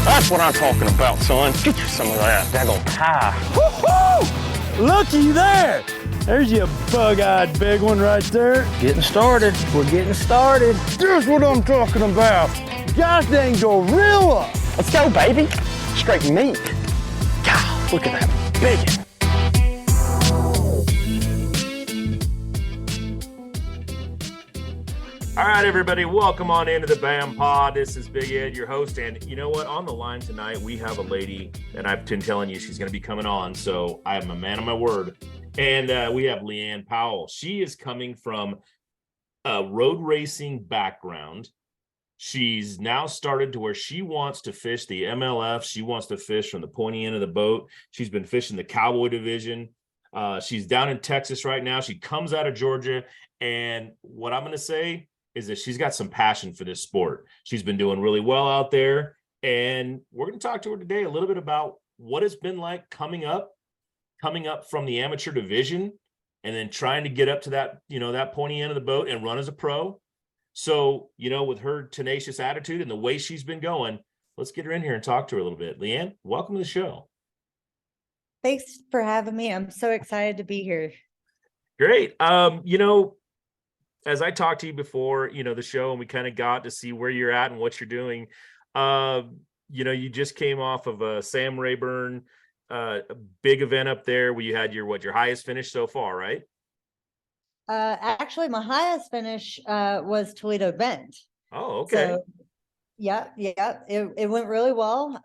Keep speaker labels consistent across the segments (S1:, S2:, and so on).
S1: That's what I'm talking about, son. Get you some of that daggone pie.
S2: Woo-hoo! Looky there. There's your bug-eyed big one right there.
S1: Getting started. We're getting started.
S2: Here's what I'm talking about. Gosh dang gorilla.
S1: Let's go, baby. Straight meat. God, look at that biggin.
S3: All right, everybody, welcome on into the BAM Pod. This is Big Ed, your host, and you know what? On the line tonight, we have a lady, and I've been telling you she's going to be coming on, so I am a man of my word. And we have Lea-Ann Powell. She is coming from a road racing background. She's now started to where she wants to fish the MLF. She wants to fish from the pointy end of the boat. She's been fishing the Cowboy division. She's down in Texas right now. She comes out of Georgia, and what I'm going to say is that she's got some passion for this sport. She's been doing really well out there, and we're going to talk to her today a little bit about what it's been like coming up from the amateur division and then trying to get up to that, that pointy end of the boat and run as a pro. So, with her tenacious attitude and the way she's been going, let's get her in here and talk to her a little bit. Lea-Ann, welcome to the show.
S4: Thanks for having me. I'm so excited to be here.
S3: Great. As I talked to you before, the show, and we kind of got to see where you're at and what you're doing. You just came off of a Sam Rayburn, a big event up there where you had your highest finish so far, right?
S4: Actually, my highest finish was Toledo Bend.
S3: Oh, okay.
S4: So, yeah, it went really well.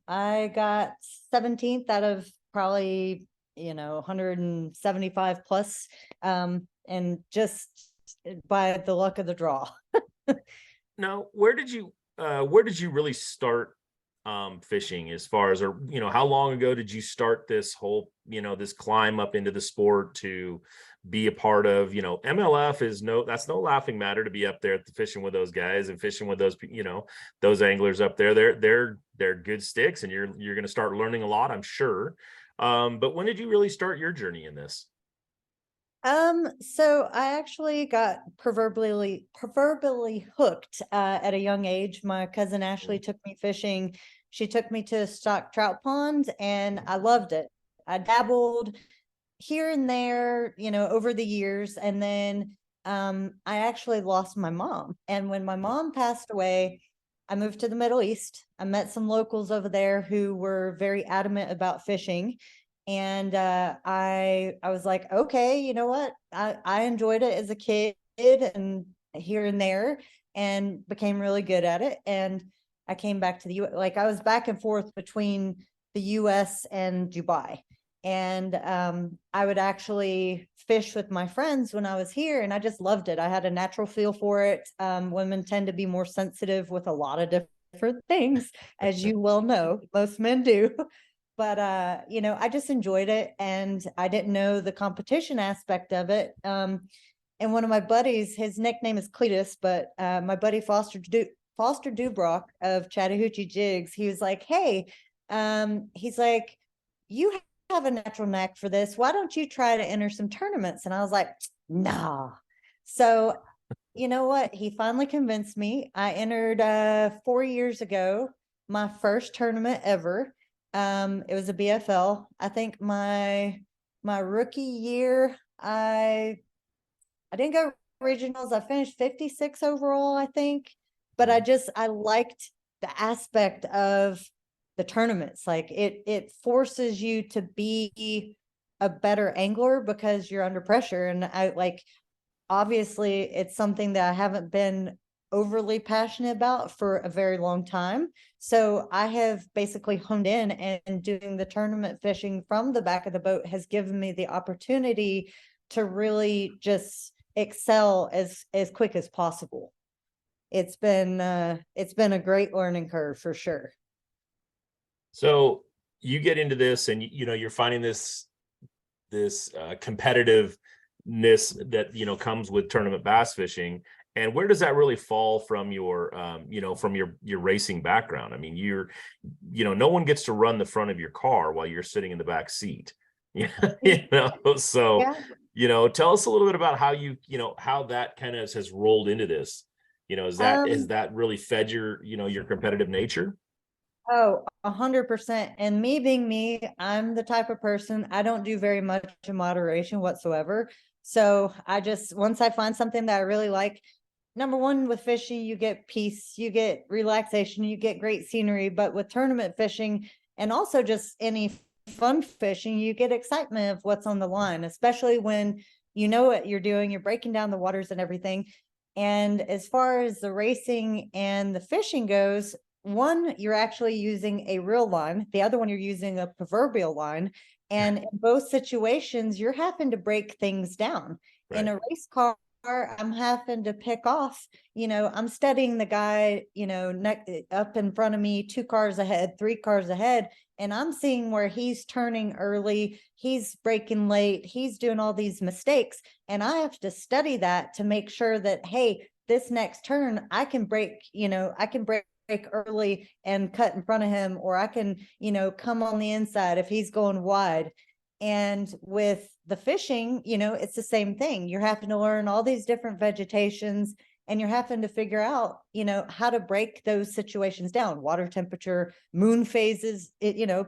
S4: I got 17th out of probably 175 plus, and just by the luck of the draw.
S3: Now, where did you really start fishing, as far as, or how long ago did you start this whole this climb up into the sport to be a part of? MLF is that's no laughing matter to be up there at the fishing with those guys and fishing with those those anglers up there. They're good sticks, and you're going to start learning a lot, I'm sure. But when did you really start your journey in this?
S4: So I actually got proverbially hooked at a young age. My cousin Ashley took me fishing. She took me to a stock trout pond, and I loved it. I dabbled here and there, over the years. And then I actually lost my mom. And when my mom passed away, I moved to the Middle East. I met some locals over there who were very adamant about fishing. And I was like, okay, you know what? I enjoyed it as a kid and here and there, and became really good at it. And I came back to the U.S. Like, I was back and forth between the U.S. and Dubai. And I would actually fish with my friends when I was here, and I just loved it. I had a natural feel for it. Women tend to be more sensitive with a lot of different things, as you well know, most men do. But, I just enjoyed it, and I didn't know the competition aspect of it. And one of my buddies, his nickname is Cletus, but my buddy Foster Dubrock of Chattahoochee Jigs, he was like, hey, he's like, you have a natural knack for this. Why don't you try to enter some tournaments? And I was like, nah. So, you know what? He finally convinced me. I entered 4 years ago, my first tournament ever. It was a BFL. I think my rookie year, I didn't go regionals. I finished 56 overall, I think. But I liked the aspect of the tournaments. Like, it forces you to be a better angler because you're under pressure. And obviously it's something that I haven't been overly passionate about for a very long time. So I have basically honed in, and doing the tournament fishing from the back of the boat has given me the opportunity to really just excel as quick as possible. It's been a great learning curve for sure.
S3: So you get into this, and you're finding this competitiveness that comes with tournament bass fishing. And where does that really fall from your from your racing background? I mean, no one gets to run the front of your car while you're sitting in the back seat. So yeah. Tell us a little bit about how how that kind of has rolled into this. Is that really fed your your competitive nature?
S4: Oh, 100%. And me being me, I'm the type of person, I don't do very much in moderation whatsoever. So I just, once I find something that I really like, number one, with fishing, you get peace, you get relaxation, you get great scenery. But with tournament fishing and also just any fun fishing, you get excitement of what's on the line, especially when you know what you're doing, you're breaking down the waters and everything. And as far as the racing and the fishing goes, one, you're actually using a real line. The other one, you're using a proverbial line. And in both situations, you're having to break things down. In
S3: Right.
S4: a race car, I'm having to pick off, I'm studying the guy, up in front of me, 2 cars ahead, 3 cars ahead. And I'm seeing where he's turning early, he's braking late, he's doing all these mistakes. And I have to study that to make sure that, hey, this next turn, I can break, I can break early and cut in front of him, or I can, come on the inside if he's going wide. And with the fishing, it's the same thing. You're having to learn all these different vegetations, and you're having to figure out, how to break those situations down. Water temperature, moon phases,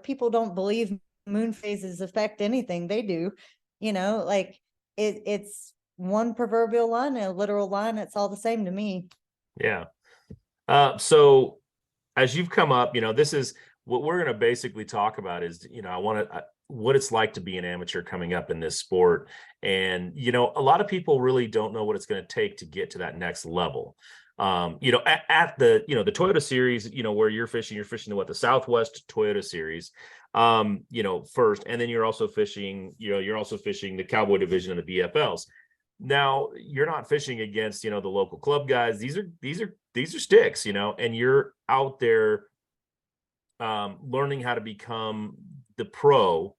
S4: people don't believe moon phases affect anything. They do, like it's one proverbial line and a literal line. It's all the same to me.
S3: Yeah. So as you've come up, this is what we're going to basically talk about is, I want to, what it's like to be an amateur coming up in this sport. And, a lot of people really don't know what it's going to take to get to that next level. At the, the Toyota series, where you're fishing the Southwest Toyota series, first, and then you're also fishing the Cowboy division of the BFLs. Now you're not fishing against, the local club guys. These are sticks, and you're out there learning how to become the pro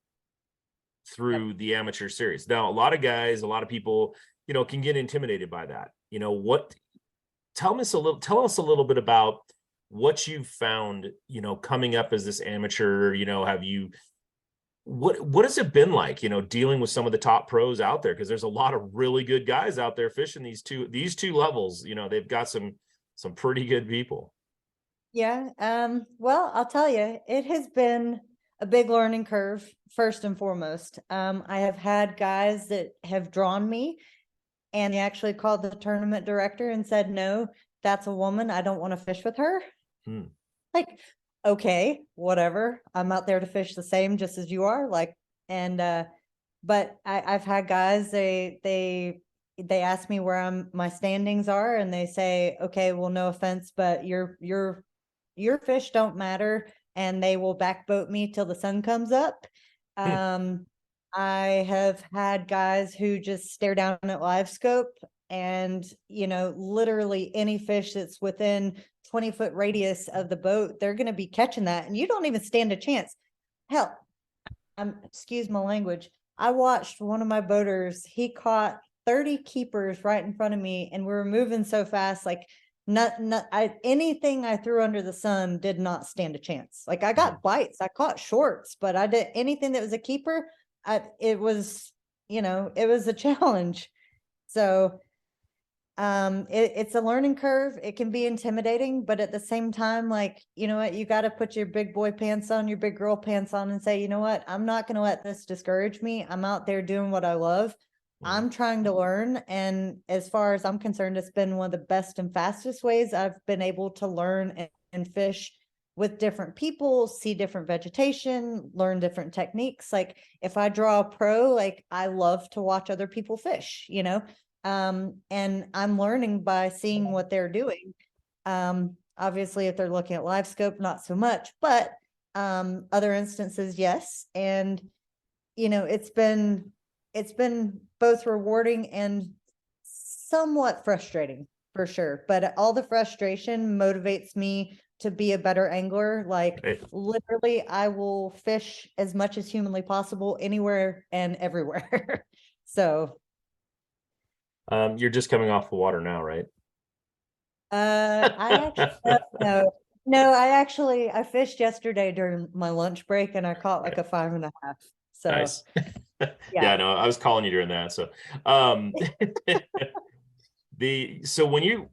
S3: through the amateur series. Now, a lot of people, can get intimidated by that. Tell us a little bit about what you found, coming up as this amateur. What has it been like, dealing with some of the top pros out there? Because there's a lot of really good guys out there fishing these two levels. They've got some pretty good people.
S4: Yeah. Well, I'll tell you, it has been a big learning curve, first and foremost. I have had guys that have drawn me, and they actually called the tournament director and said, no, that's a woman, I don't want to fish with her. Like, okay, whatever. I'm out there to fish the same, just as you are. But I've had guys, they ask me where my standings are, and they say, okay, well, no offense, but your fish don't matter, and they will backboat me till the sun comes up. I have had guys who just stare down at live scope, and literally any fish that's within 20-foot radius of the boat, they're going to be catching that, and you don't even stand a chance. Hell, excuse my language, I watched one of my boaters, he caught 30 keepers right in front of me, and we were moving so fast, like anything I threw under the sun did not stand a chance. Like, I got bites, I caught shorts, but I did anything that was a keeper. It was a challenge. So it's a learning curve. It can be intimidating, but at the same time, like, what, you got to put your big boy pants on, your big girl pants on, and say, what, I'm not going to let this discourage me. I'm out there doing what I love. I'm trying to learn. And as far as I'm concerned, it's been one of the best and fastest ways I've been able to learn and fish with different people, see different vegetation, learn different techniques. Like, if I draw a pro, like, I love to watch other people fish, and I'm learning by seeing what they're doing. Obviously, if they're looking at live scope, not so much, but other instances, yes. And it's been both rewarding and somewhat frustrating, for sure. But all the frustration motivates me to be a better angler. Like, literally, I will fish as much as humanly possible, anywhere and everywhere. So
S3: you're just coming off the water now, right?
S4: I actually no, I fished yesterday during my lunch break, and I caught like a 5.5. So
S3: nice.
S4: yeah.
S3: No, I was calling you during that. So when you,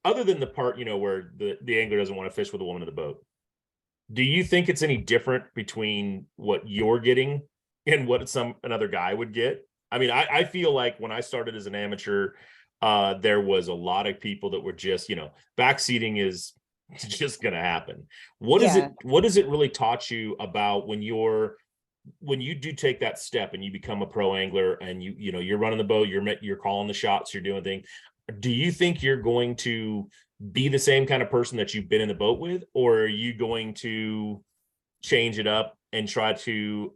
S3: other than the part, where the angler doesn't want to fish with a woman in the boat, Do you think it's any different between what you're getting and what another guy would get? I mean, I feel like when I started as an amateur, there was a lot of people that were just, backseating is just going to happen. What is
S4: Yeah.
S3: it? What has it really taught you about when you do take that step and you become a pro angler and you're running the boat, you're calling the shots, you're doing things. Do you think you're going to be the same kind of person that you've been in the boat with, or are you going to change it up and try to,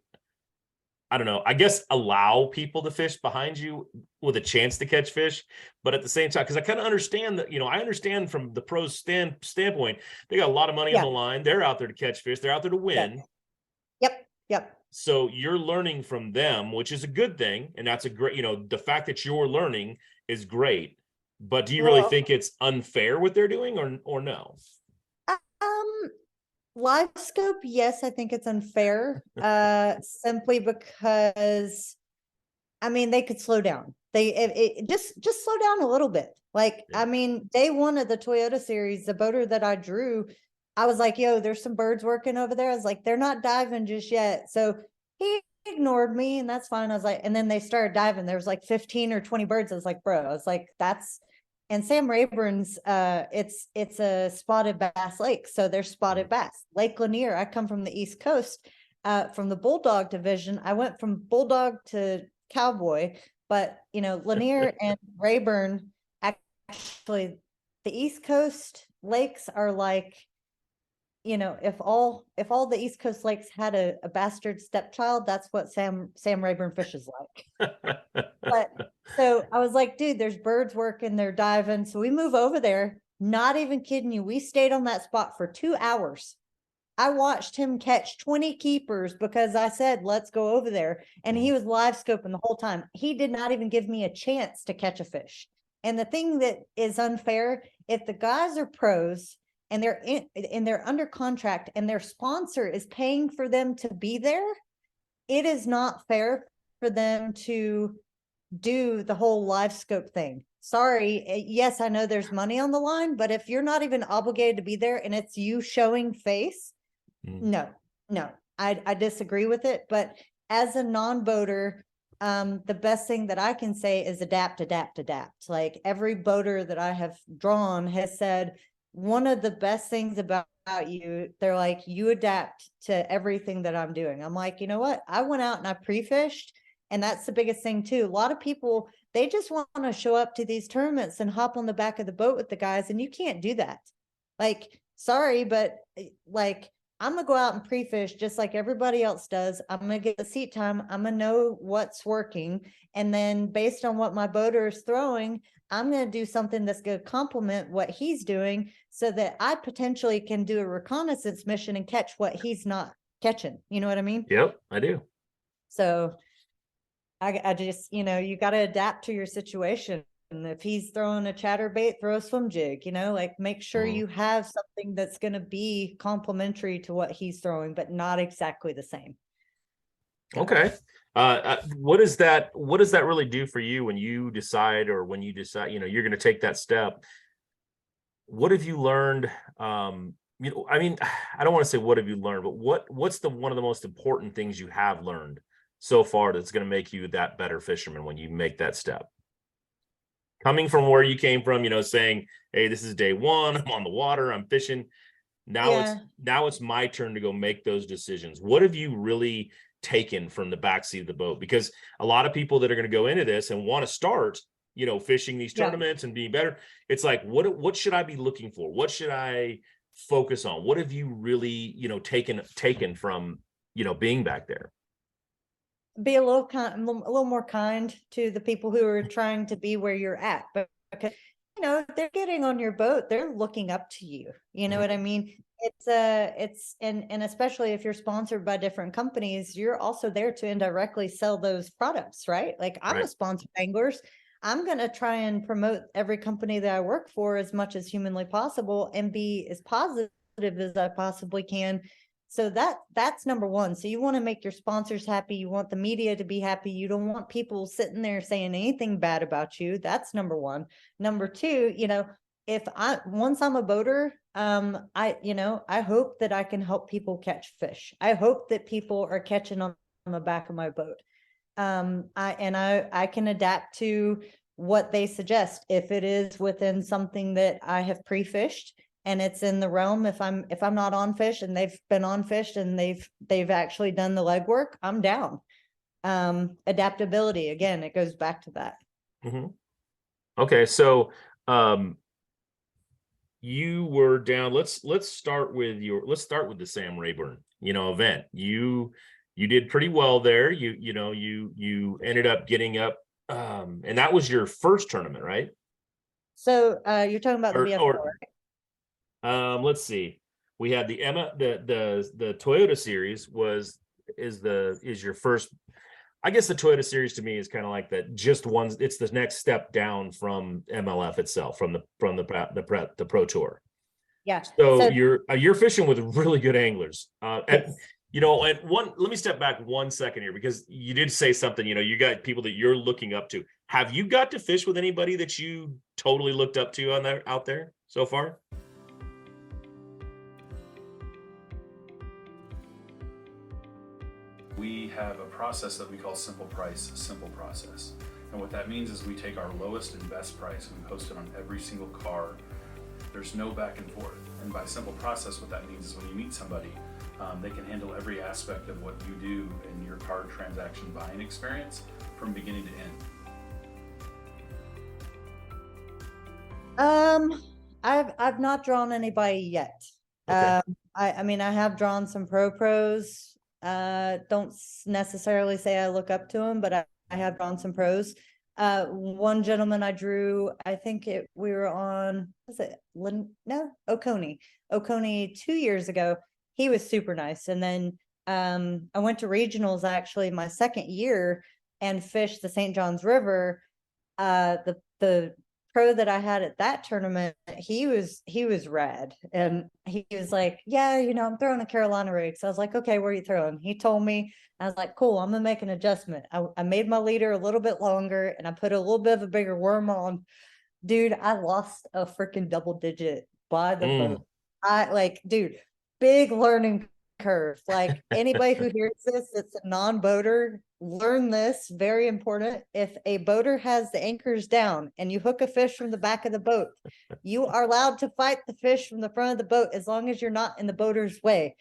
S3: I don't know, I guess allow people to fish behind you with a chance to catch fish, but at the same time, because I kind of understand that, I understand from the pros standpoint, they got a lot of money on
S4: Yeah.
S3: the line. They're out there to catch fish. They're out there to win.
S4: Yep.
S3: So you're learning from them, which is a good thing. And that's a great, the fact that you're learning is great. But do you really
S4: Well,
S3: think it's unfair what they're doing or no?
S4: Live scope, yes, I think it's unfair. Simply because, I mean, they could slow down. Just slow down a little bit. Like,
S3: Yeah.
S4: I mean, day one of the Toyota series, the boater that I drew, I was like, yo, there's some birds working over there. I was like, they're not diving just yet. So he ignored me, and that's fine. I was like, and then they started diving. There was like 15 or 20 birds. I was like, bro, I was like, and Sam Rayburn's, it's a spotted bass lake. So there's spotted bass. Lake Lanier, I come from the East Coast, from the Bulldog division. I went from Bulldog to Cowboy, but Lanier and Rayburn, actually, the East Coast lakes are like, if all the East Coast lakes had a bastard stepchild, that's what Sam Rayburn fishes like. But so I was like, dude, there's birds working, they're diving. So we move over there. Not even kidding you. We stayed on that spot for 2 hours. I watched him catch 20 keepers because I said, let's go over there. And he was live scoping the whole time. He did not even give me a chance to catch a fish. And the thing that is unfair, if the guys are pros and they're under contract and their sponsor is paying for them to be there, it is not fair for them to do the whole live scope thing. Sorry. Yes, I know there's money on the line, but if you're not even obligated to be there and it's you showing face, no, I disagree with it. But as a non-boater, the best thing that I can say is adapt. Like every boater that I have drawn has said, one of the best things about you, they're like, you adapt to everything that I'm doing. I'm like, you know what? I went out and I pre-fished, and that's the biggest thing too. A lot of people, they just want to show up to these tournaments and hop on the back of the boat with the guys, and you can't do that. Like, sorry, but like, I'm gonna go out and pre-fish just like everybody else does. I'm gonna get the seat time. I'm gonna know what's working. And then based on what my boater is throwing, I'm gonna do something that's gonna complement what he's doing so that I potentially can do a reconnaissance mission and catch what he's not catching. You know what I mean?
S3: Yep, I do.
S4: So I just, you got to adapt to your situation. And if he's throwing a chatterbait, throw a swim jig, like make sure you have something that's going to be complementary to what he's throwing, but not exactly the same.
S3: Okay. What does that really do for you when you decide you're going to take that step? What have you learned? I mean, I don't want to say what have you learned, but what's one of the most important things you have learned so far that's going to make you that better fisherman when you make that step? Coming from where you came from, saying, hey, this is day one, I'm on the water, I'm fishing. Now it's my turn to go make those decisions. What have you really taken from the backseat of the boat? Because a lot of people that are going to go into this and want to start, fishing these tournaments and being better, it's like, what should I be looking for? What should I focus on? What have you really, taken from, being back there?
S4: Be a little more kind to the people who are trying to be where you're at, but because they're getting on your boat, they're looking up to you. You know what I mean? And especially if you're sponsored by different companies, you're also there to indirectly sell those products, right? Like I'm a sponsor of anglers. I'm going to try and promote every company that I work for as much as humanly possible and be as positive as I possibly can. So that's number one. So you want to make your sponsors happy. You want the media to be happy. You don't want people sitting there saying anything bad about you. That's number one. Number two, once I'm a boater, I hope that I can help people catch fish. I hope that people are catching on the back of my boat. I can adapt to what they suggest. If it is within something that I have pre-fished and it's in the realm, if I'm not on fish and they've been on fish and they've actually done the legwork, I'm down. Adaptability, again, it goes back to that.
S3: Mm-hmm. Okay, so you were down. Let's start with the Sam Rayburn, event. You did pretty well there. You ended up getting up, and that was your first tournament, right?
S4: So you're talking about the BFL, right?
S3: Let's see. We had the the Toyota series is your first. I guess the Toyota series to me is kind of like that. Just one. It's the next step down from MLF itself, from the Pro Tour.
S4: Yeah.
S3: So you're fishing with really good anglers.
S4: Yes.
S3: Let me step back 1 second here, because you did say something. You got people that you're looking up to. Have you got to fish with anybody that you totally looked up to out there so far?
S5: We have a process that we call simple price, simple process. And what that means is we take our lowest and best price and we post it on every single card. There's no back and forth. And by simple process, what that means is when you meet somebody, they can handle every aspect of what you do in your card transaction buying experience from beginning to end.
S4: I've not drawn anybody yet.
S3: Okay.
S4: I mean, I have drawn some pros. Don't necessarily say I look up to him, but I have drawn some pros. One gentleman I drew, I think we were on, Oconee 2 years ago. He was super nice. And then I went to regionals actually my second year and fished the St. Johns River. The pro that I had at that tournament, he was rad. And he was like, yeah, I'm throwing a Carolina rig. So I was like, okay, where are you throwing? He told me. I was like, cool, I'm gonna make an adjustment. I made my leader a little bit longer and I put a little bit of a bigger worm on. Dude, I lost a freaking double digit by the boat. Dude, big learning curve. Like anybody who hears this, it's a non-boater, learn this, very important. If a boater has the anchors down and you hook a fish from the back of the boat, you are allowed to fight the fish from the front of the boat as long as you're not in the boater's way.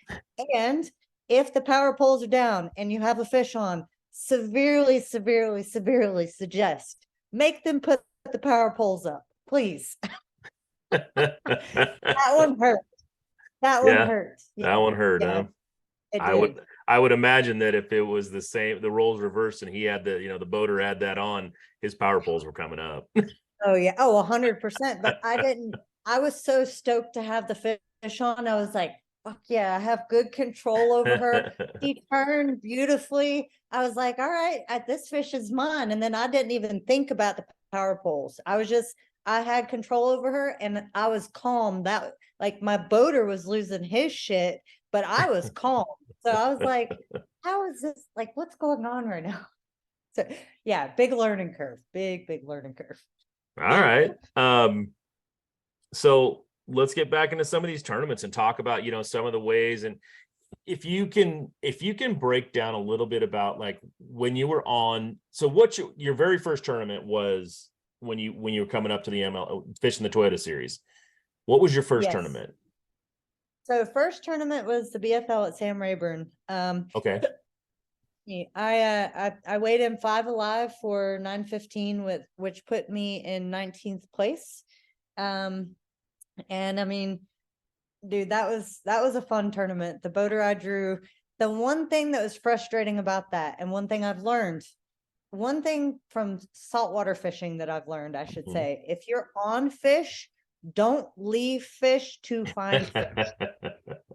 S4: And if the power poles are down and you have a fish on, severely suggest make them put the power poles up, please. That one hurt. That one hurt.
S3: That one hurt.
S4: Yeah,
S3: huh? I would imagine that if it was the same, the roles reversed, and he had the boater had that on, his power poles were coming up.
S4: Oh yeah. Oh, 100%. But I was so stoked to have the fish on. I was like, fuck yeah, I have good control over her. She turned beautifully. I was like, all right, this fish is mine. And then I didn't even think about the power poles. I had control over her and I was calm. That, like, my boater was losing his shit, but I was calm. So I was like, how is this? Like, what's going on right now? So yeah, big learning curve. Big learning curve.
S3: All right. So let's get back into some of these tournaments and talk about, some of the ways. And if you can break down a little bit about, like, when you were on, so what your very first tournament was when you were coming up to the ML fishing the Toyota series. What was your first tournament?
S4: So first tournament was the BFL at Sam Rayburn.
S3: Okay.
S4: I weighed in 5 alive for 9:15, which put me in 19th place. And I mean, dude, that was a fun tournament. The boater I drew, the one thing that was frustrating about that, and one thing from saltwater fishing that I've learned, I should say, if you're on fish, don't leave fish to find fish.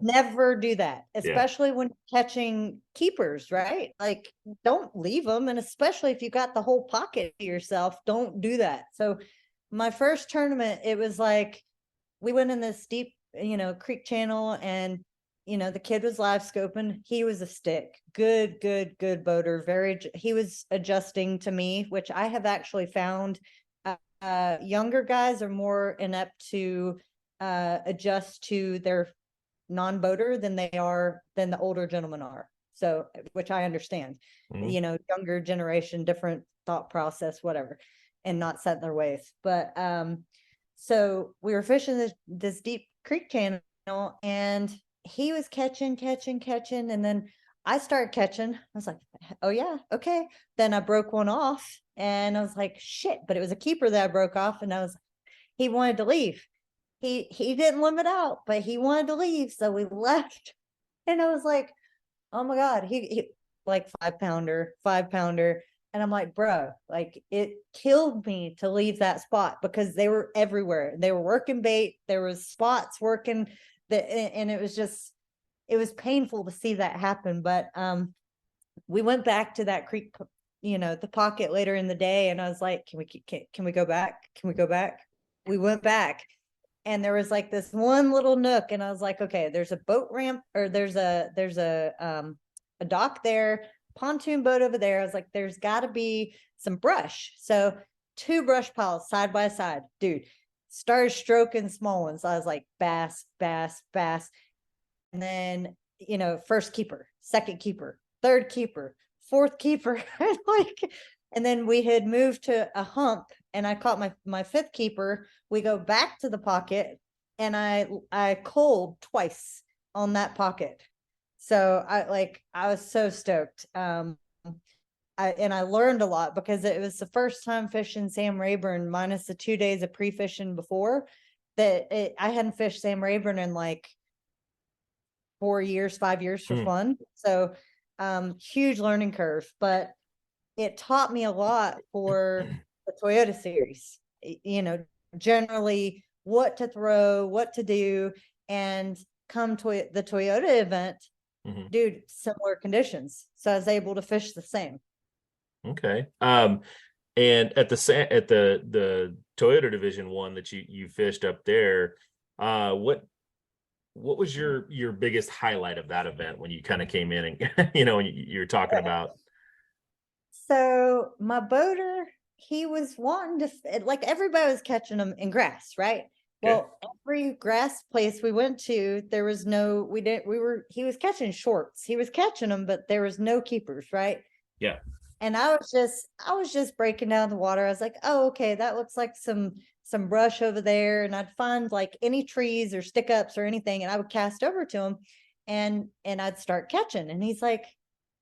S4: Never do that, especially when catching keepers, right? Like, don't leave them. And especially if you got the whole pocket to yourself, don't do that. So my first tournament, it was like, we went in this deep, creek channel, and, the kid was live scoping. He was a stick. Good boater. He was adjusting to me, which I have actually found younger guys are more inept to adjust to their non-boater than the older gentlemen are. So, which I understand, you know, younger generation, different thought process, whatever, and not set in their ways. But so we were fishing this deep creek channel, and he was catching, and then I started catching. I was like, oh yeah, okay. Then I broke one off, and I was like, shit, but it was a keeper that I broke off, and he wanted to leave. He didn't limit out, but he wanted to leave, so we left. And I was like, oh my God, he like 5-pounder. And I'm like, bro, like it killed me to leave that spot because they were everywhere. They were working bait. There was spots working and it was painful to see that happen. But we went back to that creek, you know, the pocket later in the day. And I was like, can we go back? Can we go back? We went back. And there was like this one little nook, and I was like, okay, there's a boat ramp, or there's a dock there, pontoon boat over there. I was like, there's got to be some brush. So 2 brush piles side by side, dude. Started stroking small ones. I was like, bass. And then, you know, first keeper, second keeper, third keeper, fourth keeper, and then we had moved to a hump, and I caught my 5th keeper. We go back to the pocket, and I cold twice on that pocket. So I was so stoked. I learned a lot because it was the first time fishing Sam Rayburn minus the 2 days of pre-fishing before I hadn't fished Sam Rayburn in like 5 years for fun. So huge learning curve, but it taught me a lot for the Toyota series, you know, generally what to throw, what to do, and come to the Toyota event, dude, similar conditions. So I was able to fish the same.
S3: Okay. And at the Toyota Division 1 that you fished up there, what was your biggest highlight of that event when you kind of came in and you know, you're talking about?
S4: So my boater, he was wanting to, like everybody was catching them in grass, right? Okay. Well, every grass place we went to, there was no, he was catching shorts. He was catching them, but there was no keepers, right?
S3: Yeah.
S4: And I was just breaking down the water. I was like, oh, okay, that looks like some brush over there. And I'd find like any trees or stick ups or anything, and I would cast over to him and I'd start catching. And he's like,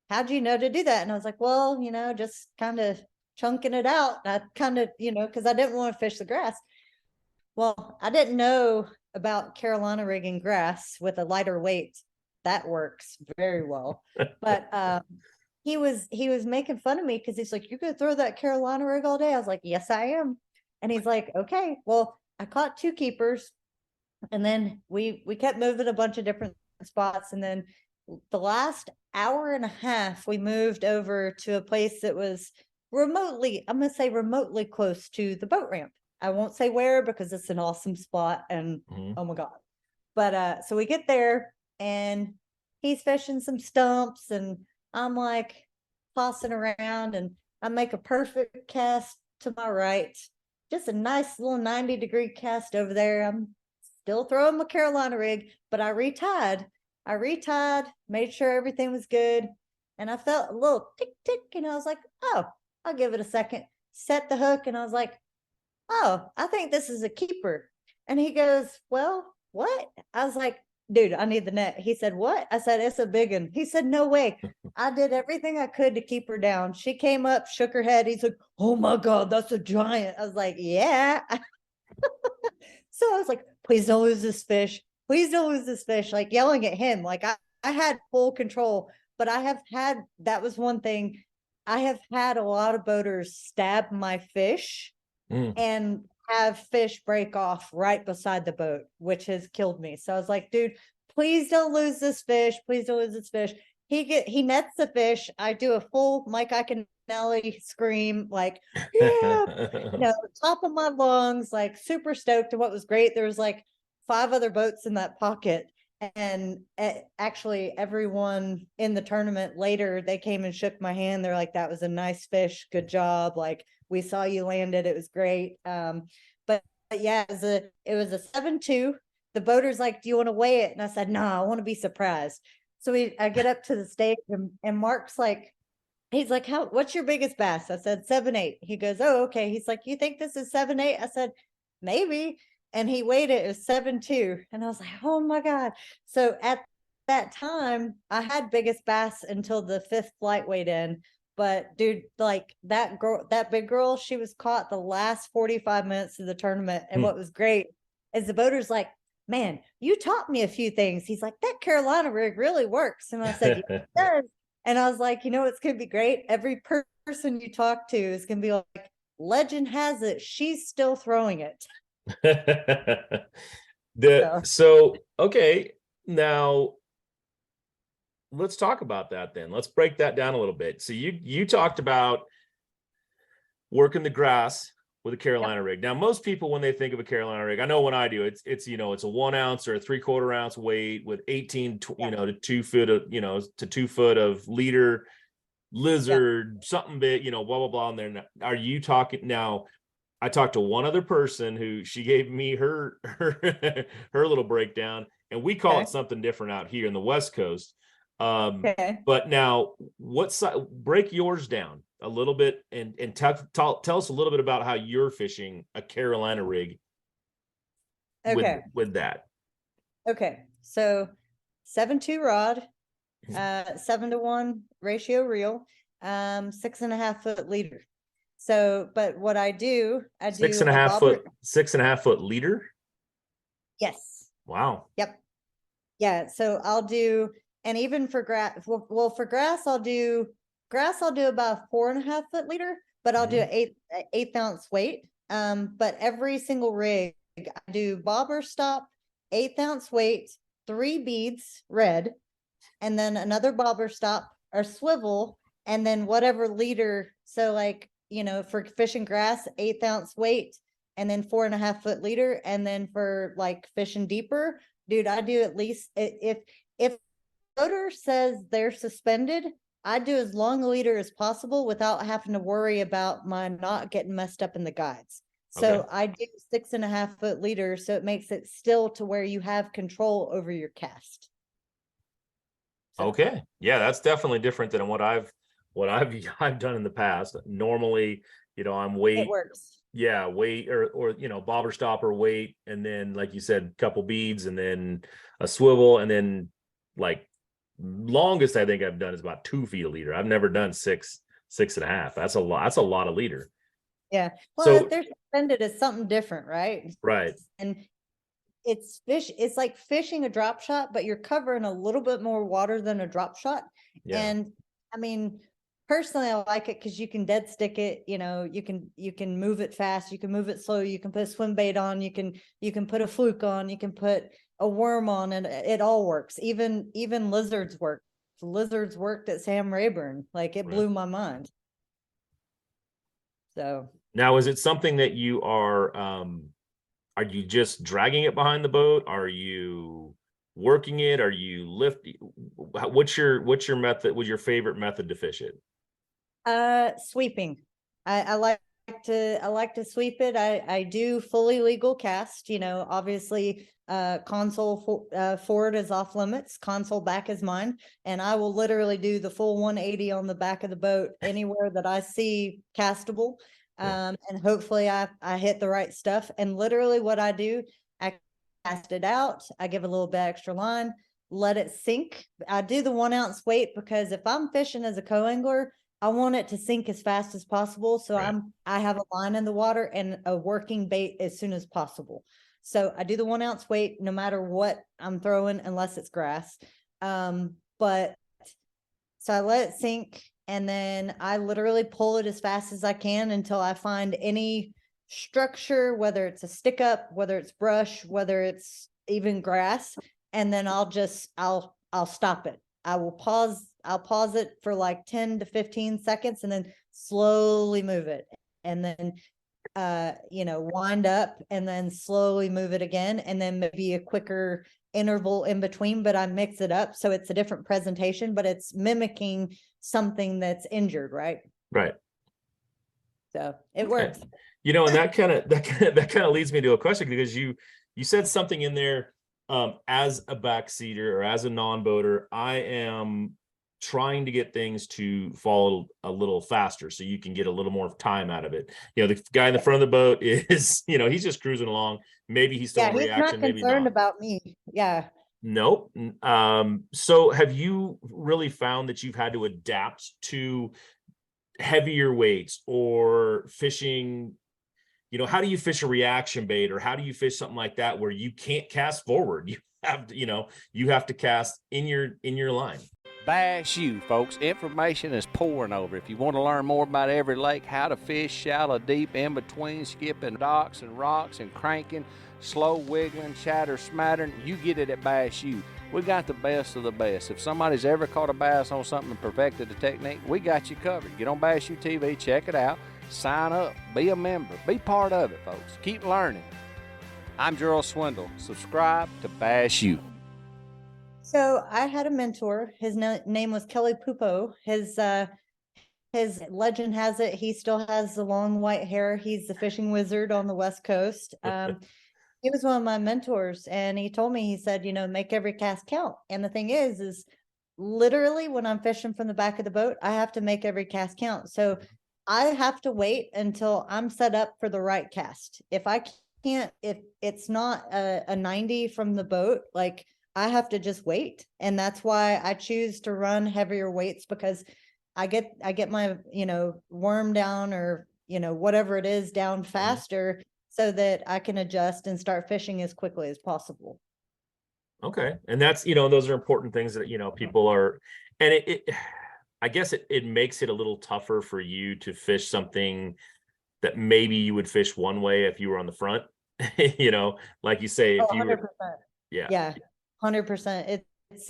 S4: how'd you know to do that? And I was like, well, you know, just kind of chunking it out. I kind of, you know, because I didn't want to fish the grass. Well, I didn't know about Carolina rigging grass with a lighter weight. That works very well. But he was making fun of me because he's like, you're going to throw that Carolina rig all day? I was like, yes, I am. And he's like, okay, well, I caught 2 keepers. And then we kept moving a bunch of different spots. And then the last hour and a half, we moved over to a place that was remotely close to the boat ramp. I won't say where because it's an awesome spot and oh my God. But so we get there and he's fishing some stumps and I'm like tossing around and I make a perfect cast to my right. Just a nice little 90-degree cast over there. I'm still throwing my Carolina rig, but I retied, made sure everything was good. And I felt a little tick, tick, and I was like, oh, I'll give it a second. Set the hook, and I was like, oh, I think this is a keeper. And he goes, well, what? I was like, dude, I need the net. He said, what? I said, it's a big one. He said, no way. I did everything I could to keep her down. She came up, shook her head. He's like, oh my God, that's a giant. I was like, yeah. So I was like, please don't lose this fish. Please don't lose this fish. Like yelling at him. Like I had full control, but that was one thing. I have had a lot of boaters stab my fish and have fish break off right beside the boat, which has killed me. So I was like, dude, please don't lose this fish. Please don't lose this fish. He nets the fish. I do a full Mike Iaconelli scream, like, yeah, top of my lungs, like super stoked. And what was great, there was like 5 other boats in that pocket. And actually everyone in the tournament later, they came and shook my hand. They're like, that was a nice fish. Good job. Like we saw you land it. It was great. But yeah, it was a 7-2. the boater's like, do you want to weigh it? And I said, no, I want to be surprised. So I get up to the stage and Mark's like, he's like, what's your biggest bass? I said, 7'8". He goes, oh, okay. He's like, you think this is 7'8"? I said, maybe. And he weighed it, it was 7'2". And I was like, oh my God. So at that time, I had biggest bass until the 5th flight weighed in. But dude, like that big girl, she was caught the last 45 minutes of the tournament. And what was great is the boater's like, man, you taught me a few things. He's like, that Carolina rig really works. And I said, yeah, it does. And I was like, you know, it's going to be great. Every person you talk to is going to be like, legend has it, she's still throwing it.
S3: So okay, now let's talk about that then. Let's break that down a little bit. So you talked about working the grass with a Carolina rig. Now, most people, when they think of a Carolina rig, I know when I do, it's you know, it's a 1 ounce or a 3/4 ounce weight with 18 you know, to 2 foot of, you know, to 2 foot of leader, lizard, something big, you know, blah blah blah. And then are you talking now? I talked to one other person who she gave me her her little breakdown, and we call it something different out here in the West Coast. But now, what side? Break yours down a little bit, and tell us a little bit about how you're fishing a Carolina rig. With that.
S4: Okay, so 7.2 rod, 7-to-1 ratio reel, 6.5 foot leader. So, but what I do
S3: 6.5 foot, 6.5 foot leader.
S4: Yes.
S3: Wow.
S4: Yep. Yeah. So I'll do, and even for grass, well, for grass, I'll do about 4.5 foot leader, but I'll do an 1/8 ounce weight. But every single rig, I do bobber stop, 1/8 ounce weight, 3 beads red, and then another bobber stop or swivel, and then whatever leader. So like, you know, for fishing grass, 1/8 ounce weight, and then 4.5 foot leader. And then for like fishing deeper, dude, I do at least, if boater says they're suspended, I do as long a leader as possible without having to worry about my not getting messed up in the guides. So I do 6.5 foot leader, so it makes it still to where you have control over your cast. So.
S3: Okay, yeah, that's definitely different than what I've done in the past. Normally, you know, I'm weight.
S4: It works.
S3: Yeah, weight or you know, bobber stopper weight, and then like you said, couple beads, and then a swivel, and then like longest I think I've done is about 2 feet of leader. I've never done 6.5. That's a lot. That's a lot of leader.
S4: Yeah. Well,
S3: so,
S4: if they're suspended, it's something different, right?
S3: Right.
S4: And it's like fishing a drop shot, but you're covering a little bit more water than a drop shot. Yeah. And I mean, personally, I like it because you can dead stick it. You know, you can move it fast, you can move it slow, you can put a swim bait on, you can put a fluke on, you can put a worm on, and it all works. Even lizards work. Lizards worked at Sam Rayburn. Like it blew my mind. So
S3: now, is it something that you are you just dragging it behind the boat? Are you working it? Are you lifting? What's your method? What's your favorite method to fish it?
S4: Sweeping. I like to sweep it. I do fully legal cast, you know, obviously console forward is off limits, console back is mine, and I will literally do the full 180 on the back of the boat anywhere that I see castable. And hopefully I hit the right stuff. And literally what I do, I cast it out, I give a little bit extra line, let it sink. I do the 1 ounce weight because if I'm fishing as a co-angler, I want it to sink as fast as possible. So I have a line in the water and a working bait as soon as possible. So I do the 1 ounce weight no matter what I'm throwing, unless it's grass. But so I let it sink, and then I literally pull it as fast as I can until I find any structure, whether it's a stick up, whether it's brush, whether it's even grass. And then I'll stop it. I'll pause it for like 10 to 15 seconds and then slowly move it. And then, you know, wind up and then slowly move it again. And then maybe a quicker interval in between, but I mix it up. So it's a different presentation, but it's mimicking something that's injured. Right.
S3: Right.
S4: So it works.
S3: You know, and that kind of leads me to a question, because you said something in there as a backseater or as a non-boater, I am trying to get things to fall a little faster so you can get a little more time out of it. The guy in the front of the boat is, he's just cruising along. Maybe he's still
S4: Yeah,
S3: in
S4: he's not
S3: reaction, maybe
S4: concerned
S3: not.
S4: about me. Yeah.
S3: Nope. So have you really found that you've had to adapt to heavier weights or fishing? How do you fish a reaction bait, or how do you fish something like that where you can't cast forward? You have to cast in your line.
S6: Bass U, folks. Information is pouring over. If you want to learn more about every lake, how to fish shallow, deep, in between, skipping docks and rocks and cranking, slow wiggling, chatter, smattering, you get it at Bass U. We got the best of the best. If somebody's ever caught a bass on something and perfected the technique, we got you covered. Get on Bass U TV, check it out, sign up, be a member, be part of it, folks. Keep learning. I'm Gerald Swindle. Subscribe to Bass U.
S4: So I had a mentor. His name was Kelly Pupo. His legend has it he still has the long white hair. He's the fishing wizard on the West Coast. He was one of my mentors, and he told me, he said, make every cast count. And the thing is literally when I'm fishing from the back of the boat, I have to make every cast count. So I have to wait until I'm set up for the right cast. If it's not a 90 from the boat, like, I have to just wait. And that's why I choose to run heavier weights, because I get my, worm down, or, whatever it is, down faster, so that I can adjust and start fishing as quickly as possible.
S3: Okay. And that's, those are important things that, people are, and I guess it makes it a little tougher for you to fish something that maybe you would fish one way if you were on the front, like you say, if you
S4: 100%. Yeah. 100%. It's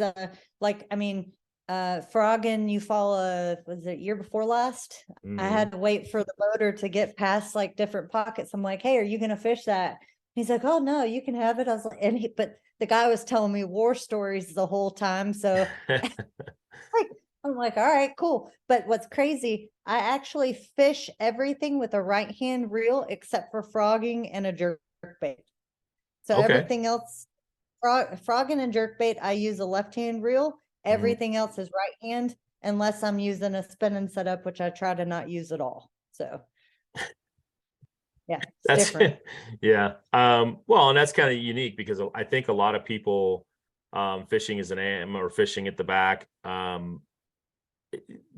S4: Froggen, you follow, was it year before last? I had to wait for the boater to get past like different pockets. I'm like, hey, are you gonna fish that? He's like, oh no, you can have it. I was like, but the guy was telling me war stories the whole time. So I'm like, all right, cool. But what's crazy, I actually fish everything with a right hand reel except for frogging and a jerk bait. So everything else, frogging and jerkbait, I use a left-hand reel. Everything else is right hand, unless I'm using a spinning setup, which I try to not use at all. So yeah, it's different.
S3: Yeah. Well, and that's kind of unique, because I think a lot of people fishing as an AM or fishing at the back,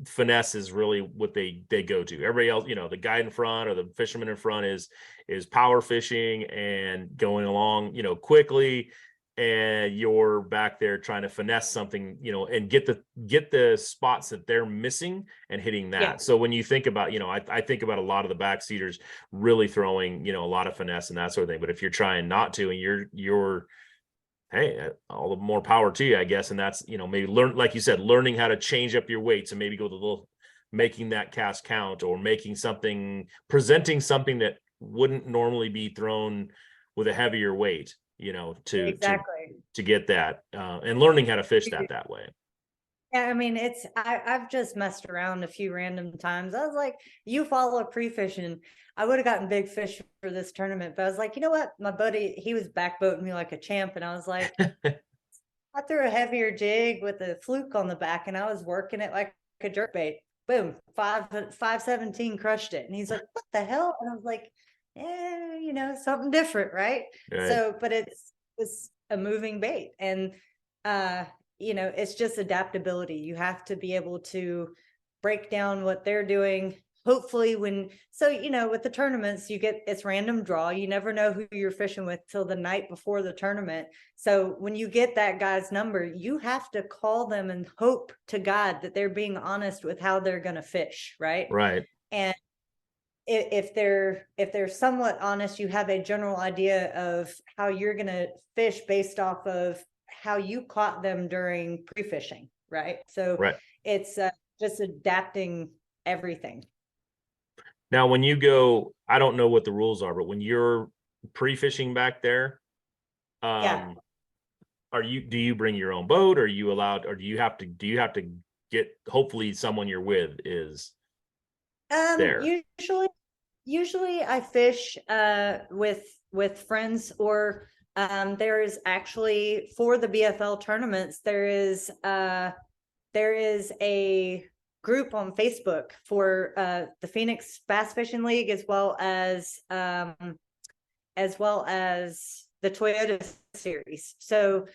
S3: finesse is really what they go to. Everybody else, the guy in front or the fisherman in front is power fishing and going along, quickly, and you're back there trying to finesse something, and get the spots that they're missing and hitting that. Yeah. So when you think about, I think about a lot of the backseaters really throwing, a lot of finesse and that sort of thing. But if you're trying not to, and you're hey, all the more power to you, I guess. And that's, maybe like you said, learning how to change up your weights and maybe go to making that cast count, or presenting something that wouldn't normally be thrown with a heavier weight, to get that, and learning how to fish that way.
S4: Yeah, I mean, I've just messed around a few random times. I was like, you follow pre-fishing. I would have gotten big fish for this tournament, but I was like, you know what? My buddy, he was backboating me like a champ. And I was like, I threw a heavier jig with a fluke on the back, and I was working it like a jerkbait. Boom, 517 crushed it. And he's like, what the hell? And I was like, something different, right? So, but it was a moving bait. And, it's just adaptability. You have to be able to break down what they're doing. Hopefully with the tournaments, it's random draw. You never know who you're fishing with till the night before the tournament. So when you get that guy's number, you have to call them and hope to God that they're being honest with how they're going to fish. Right.
S3: Right.
S4: And if they're somewhat honest, you have a general idea of how you're going to fish based off of how you caught them during pre-fishing. Right. So it's just adapting everything.
S3: Now, when you go, I don't know what the rules are, but when you're pre-fishing back there, do you bring your own boat? Or are you allowed, or do you have to get, hopefully someone you're with is there?
S4: Usually I fish with friends, or There is actually, for the BFL tournaments, there is a group on Facebook for the Phoenix Bass Fishing League, as well as the Toyota series. So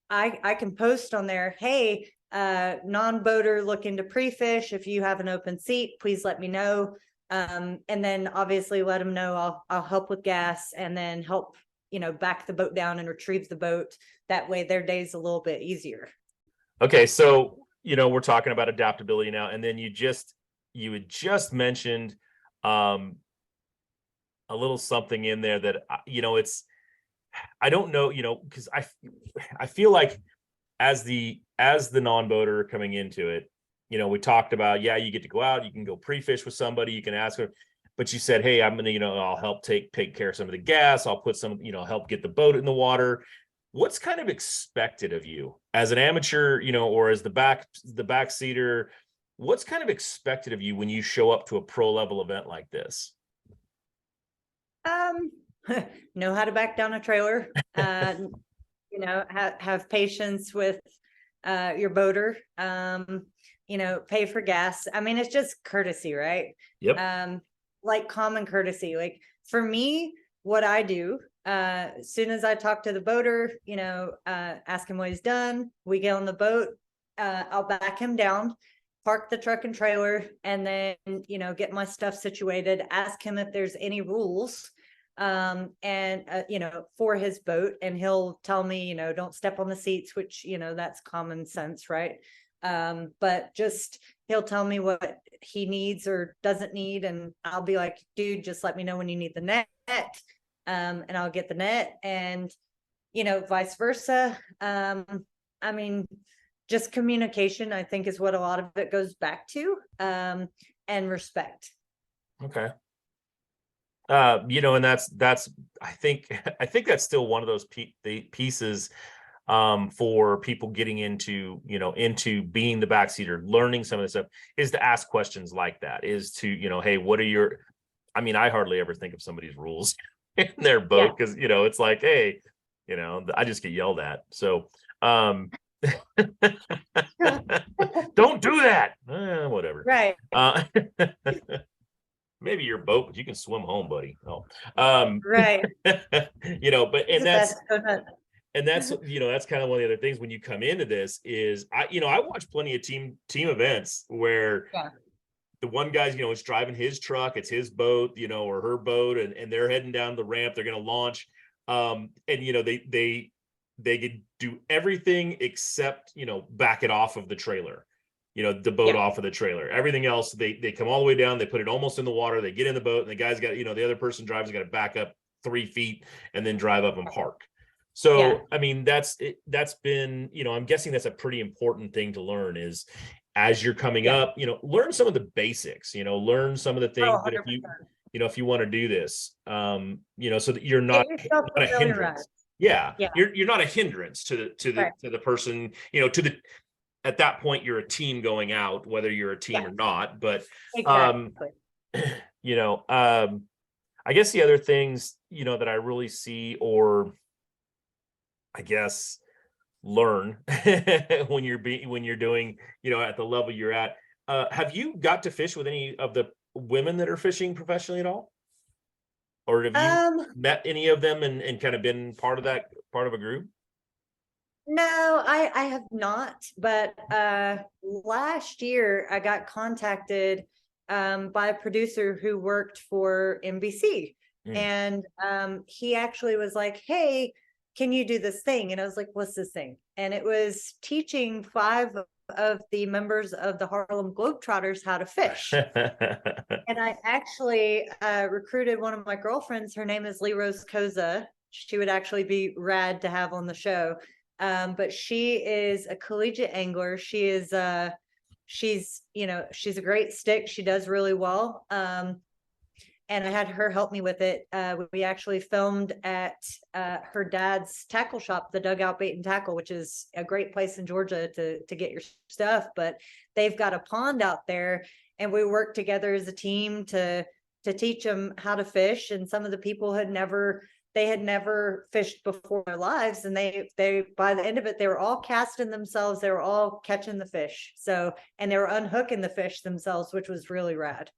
S4: I can post on there, hey, non-boater looking to pre-fish, if you have an open seat, please let me know. And then obviously let them know I'll help with gas, and then help, back the boat down and retrieve the boat. That way their day's a little bit easier.
S3: Okay, so we're talking about adaptability now, and then you had just mentioned a little something in there that it's, I don't know, because I feel like as the non-boater coming into it, we talked about, you get to go out, you can go pre-fish with somebody, you can ask her, but you said, hey, I'm gonna, I'll help take care of some of the gas, I'll put some, help get the boat in the water. What's kind of expected of you as an amateur, or as the backseater? What's kind of expected of you when you show up to a pro level event like this?
S4: Know how to back down a trailer, have patience with your boater, pay for gas. I mean, it's just courtesy, right?
S3: Yep.
S4: Like common courtesy. Like for me, what I do, as soon as I talk to the boater, ask him what he's done, we get on the boat, I'll back him down, park the truck and trailer, and then, get my stuff situated, ask him if there's any rules, for his boat, and he'll tell me, don't step on the seats, which, that's common sense, right? But just, he'll tell me what he needs or doesn't need, and I'll be like, dude, just let me know when you need the net, and I'll get the net, and vice versa. I mean, just communication, I think, is what a lot of it goes back to, and respect.
S3: Okay. And that's I think that's still one of those pieces for people getting into being the backseater, learning some of this stuff, is to ask questions like that, is to, hey, what are your, I mean, I hardly ever think of somebody's rules in their boat, because, it's like, hey, I just get yelled at. So, don't do that. Whatever.
S4: Right.
S3: Maybe your boat, but you can swim home, buddy. Oh,
S4: right.
S3: That's that's kind of one of the other things when you come into this is I watch plenty of team events where the one guy's, is driving his truck, it's his boat, or her boat, and they're heading down the ramp, they're going to launch. And they could do everything except, back it off of the trailer, the boat off of the trailer. Everything else, they come all the way down, they put it almost in the water, they get in the boat, and the guy's got, the other person drives got to back up 3 feet and then drive up and park. So, I mean, that's been, I'm guessing that's a pretty important thing to learn, is as you're coming up, learn some of the basics, learn some of the things that if you want to do this, so that you're not a hindrance. You're not a hindrance to the person, at that point, you're a team going out, whether you're a team or not. But,
S4: exactly.
S3: I guess the other things, that I really see, or I guess learn when you're doing, at the level you're at, have you got to fish with any of the women that are fishing professionally at all? Or have you met any of them and kind of been part of a group?
S4: No, I have not, but last year I got contacted by a producer who worked for NBC, and he actually was like, hey, can you do this thing? And I was like, what's this thing? And it was teaching 5 of the members of the Harlem Globetrotters how to fish. And I actually recruited one of my girlfriends. Her name is Lee Rose Koza. She would actually be rad to have on the show. But she is a collegiate angler. She is she's a great stick. She does really well. And I had her help me with it. We actually filmed at her dad's tackle shop, the Dugout Bait and Tackle, which is a great place in Georgia to get your stuff. But they've got a pond out there, and we worked together as a team to teach them how to fish. And some of the people had never they had never fished before in their lives. And they, by the end of it, they were all casting themselves. They were all catching the fish. So, and they were unhooking the fish themselves, which was really rad.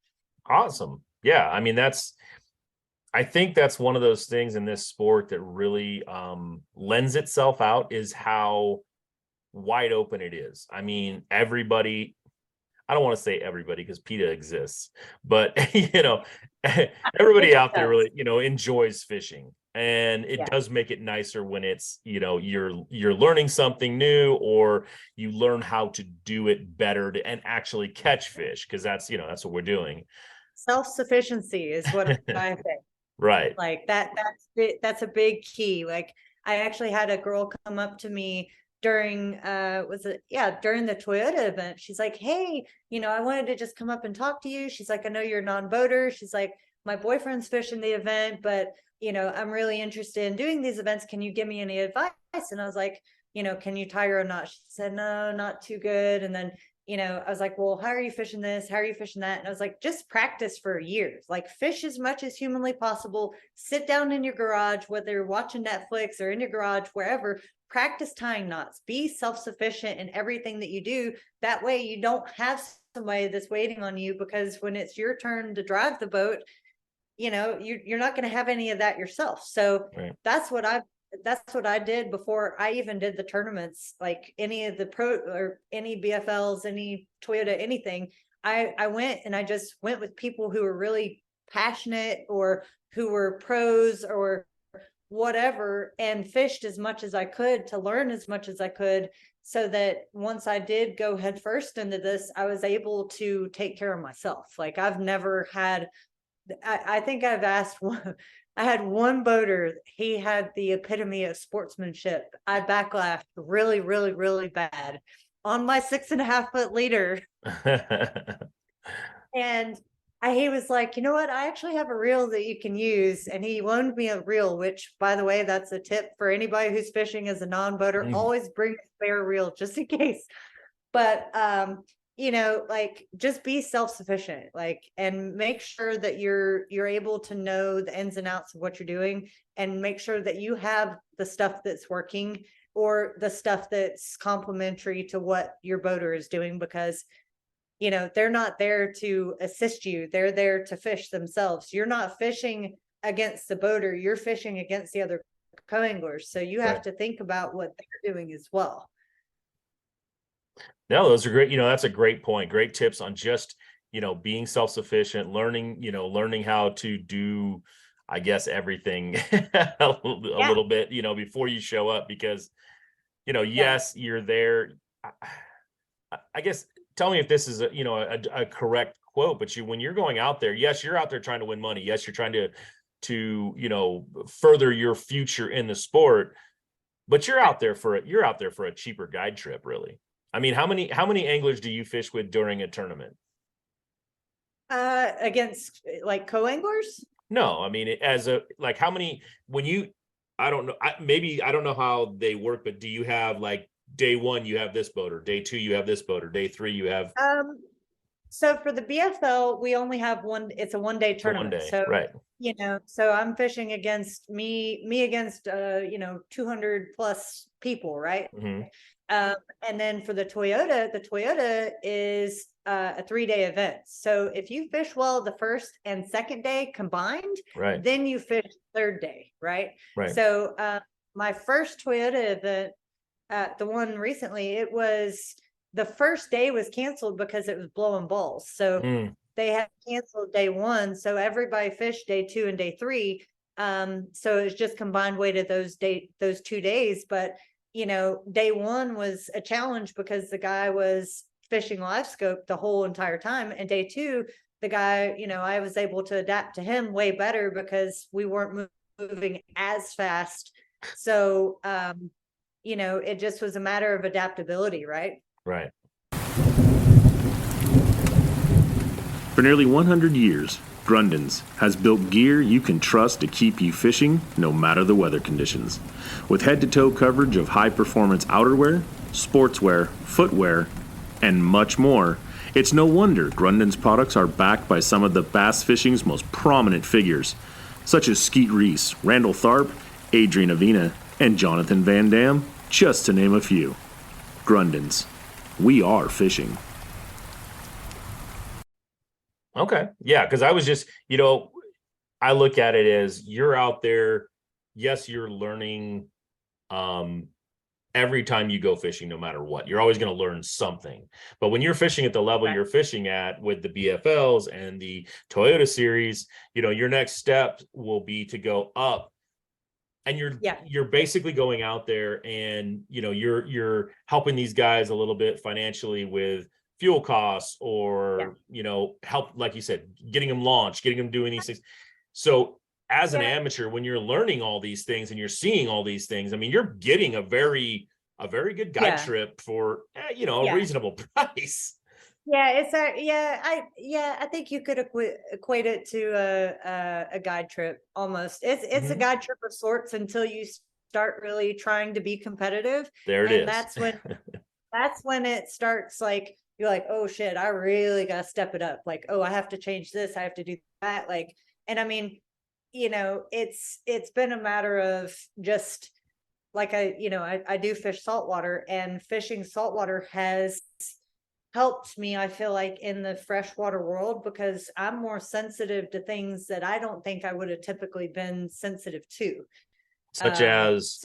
S3: Awesome. Yeah. I mean, I think that's one of those things in this sport that really lends itself out, is how wide open it is. I mean, everybody, I don't want to say everybody because PETA exists, but everybody out there really, enjoys fishing. And it does make it nicer when it's, you're learning something new, or you learn how to do it better and actually catch fish, because that's what we're doing.
S4: Self-sufficiency is what I think.
S3: Right.
S4: Like that's a big key. Like, I actually had a girl come up to me during during the Toyota event. She's like, hey, I wanted to just come up and talk to you. She's like, I know you're a non-boater. She's like, my boyfriend's fishing the event, but I'm really interested in doing these events. Can you give me any advice? And I was like, can you tie your knot? She said, no, not too good. And then I was like, well, how are you fishing this? How are you fishing that? And I was like, just practice for years. Like, fish as much as humanly possible. Sit down in your garage, whether you're watching Netflix or in your garage, wherever. Practice tying knots. Be self-sufficient in everything that you do. That way you don't have somebody that's waiting on you, because when it's your turn to drive the boat, you're not going to have any of that yourself. So that's what I did before I even did the tournaments, like any of the pro or any BFLs, any Toyota, anything. I went and I just went with people who were really passionate, or who were pros or whatever, and fished as much as I could to learn as much as I could, so that once I did go head first into this, I was able to take care of myself. Like, I've never had, I think I've asked one, I had one boater, he had the epitome of sportsmanship. I backlashed really, really, really bad on my 6.5 foot leader. And he was like, you know what? I actually have a reel that you can use. And he loaned me a reel, which, by the way, that's a tip for anybody who's fishing as a non-boater. Always bring a spare reel just in case. But, like, just be self-sufficient, like, and make sure that you're able to know the ins and outs of what you're doing, and make sure that you have the stuff that's working, or the stuff that's complementary to what your boater is doing, because they're not there to assist you. They're there to fish themselves. You're not fishing against the boater. You're fishing against the other co-anglers. So you have to think about what they're doing as well.
S3: No, those are great. That's a great point. Great tips on just, being self-sufficient, learning how to do, I guess, everything a little bit, before you show up, because, yes, you're there. I guess, tell me if this is a correct quote, but when you're going out there, yes, you're out there trying to win money. Yes, you're trying to further your future in the sport, but you're out there for a cheaper guide trip, really. I mean, how many anglers do you fish with during a tournament?
S4: Against, like, co-anglers?
S3: No, I mean, how many, I don't know, maybe, I don't know how they work, but do you have, like, day one, you have this boater, day two, you have this boater, day three, you have.
S4: So for the BFL, we only have one. It's a 1 day tournament. So
S3: right.
S4: So I'm fishing against me against 200 plus people, right?
S3: Mm-hmm.
S4: And then for the Toyota is a 3 day event. So if you fish well the first and second day combined, then you fish third day, right? So my first Toyota event, the one recently, it was the first day was canceled because it was blowing balls. So they had canceled day one. So everybody fished day 2 and day 3. So it was just combined weighted those 2 days. But day 1 was a challenge because the guy was fishing live scope the whole entire time. And day 2, the guy, I was able to adapt to him way better because we weren't moving as fast. So, it just was a matter of adaptability, right?
S3: Right.
S7: For nearly 100 years, Grundens has built gear you can trust to keep you fishing no matter the weather conditions. With head-to-toe coverage of high-performance outerwear, sportswear, footwear, and much more, it's no wonder Grundens products are backed by some of the bass fishing's most prominent figures. such as Skeet Reese, Randall Tharp, Adrian Avina, and Jonathan Van Dam, just to name a few. Grundens. We are fishing.
S3: Okay. Yeah. Cause I was just, I look at it as you're out there. Yes, you're learning every time you go fishing, no matter what. You're always going to learn something. But when you're fishing at the level you're fishing at with the BFLs and the Toyota series, your next step will be to go up. And you're basically going out there and you're helping these guys a little bit financially with fuel costs or help, like you said, getting them launched, getting them doing these things. So as an amateur, when you're learning all these things and you're seeing all these things, I mean, you're getting a very good guide trip for a reasonable price.
S4: Yeah, I think you could equate it to a guide trip almost. It's a guide trip of sorts until you start really trying to be competitive.
S3: There it is.
S4: That's when it starts, like, you're like, oh shit, I really gotta step it up. Like, oh, I have to change this, I have to do that. Like, and I mean, it's been a matter of just like I do fish saltwater, and fishing saltwater has helped me, I feel like, in the freshwater world, because I'm more sensitive to things that I don't think I would have typically been sensitive to.
S3: Such as?